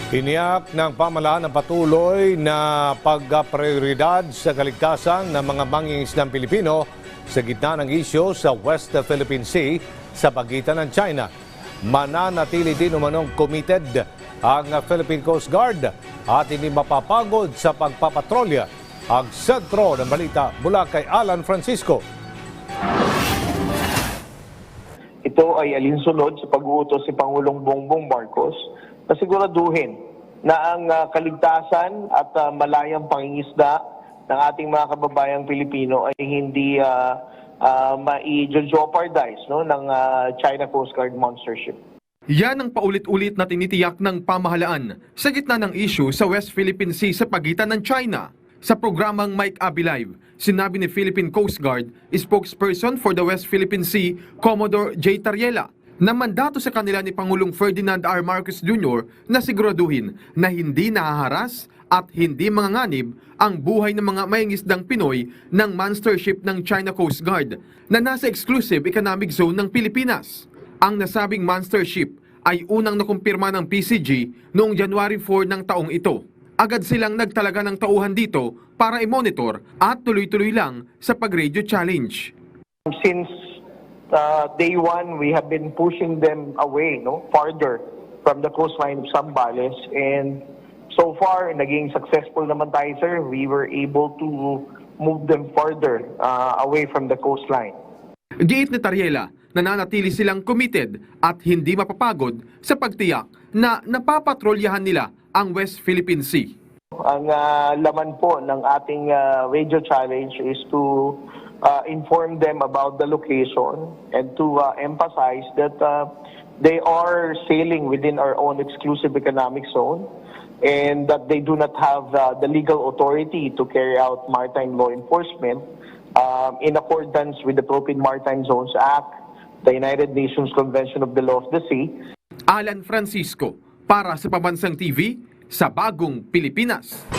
Tiniyak ng pamahalaan ang patuloy na pagprioridad sa kaligtasan ng mga mangingisdang Pilipino sa gitna ng isyu sa West Philippine Sea sa pagitan ng China. Mananatili din umanong committed ang Philippine Coast Guard at hindi mapapagod sa pagpapatrolya. Ang sentro ng balita mula kay Alan Francisco. Ito ay alinsunod sa pag-uutos si Pangulong Bongbong Marcos na siguraduhin na ang kaligtasan at malayang pangingisda ng ating mga kababayang Pilipino ay hindi ma-jeopardize ng China Coast Guard monster ship. Yan ang paulit-ulit na tinitiyak ng pamahalaan sa gitna ng issue sa West Philippine Sea sa pagitan ng China. Sa programang Mike Abby Live, sinabi ni Philippine Coast Guard, spokesperson for the West Philippine Sea, Commodore J. Tariela, na mandato sa kanila ni Pangulong Ferdinand R. Marcos Jr. na siguraduhin na hindi nahaharas at hindi manganganib ang buhay ng mga mangingisdang Pinoy ng monster ship ng China Coast Guard na nasa exclusive economic zone ng Pilipinas. Ang nasabing monster ship ay unang nakumpirma ng PCG noong January 4 ng taong ito. Agad silang nagtalaga ng tauhan dito para i-monitor at tuloy-tuloy lang sa pag-radio challenge. Since day one, we have been pushing them away, farther from the coastline of Zambales, and so far, naging successful naman tayo, sir. We were able to move them further away from the coastline. Giit ni Tariela, nananatili silang committed at hindi mapapagod sa pagtiyak na napapatrolyahan nila ang West Philippine Sea. Ang laman po ng ating radio challenge is to inform them about the location and to emphasize that they are sailing within our own exclusive economic zone and that they do not have the legal authority to carry out maritime law enforcement in accordance with the Philippine Maritime Zones Act, the United Nations Convention of the Law of the Sea. Alan Francisco, para sa Pambansang TV, sa Bagong Pilipinas.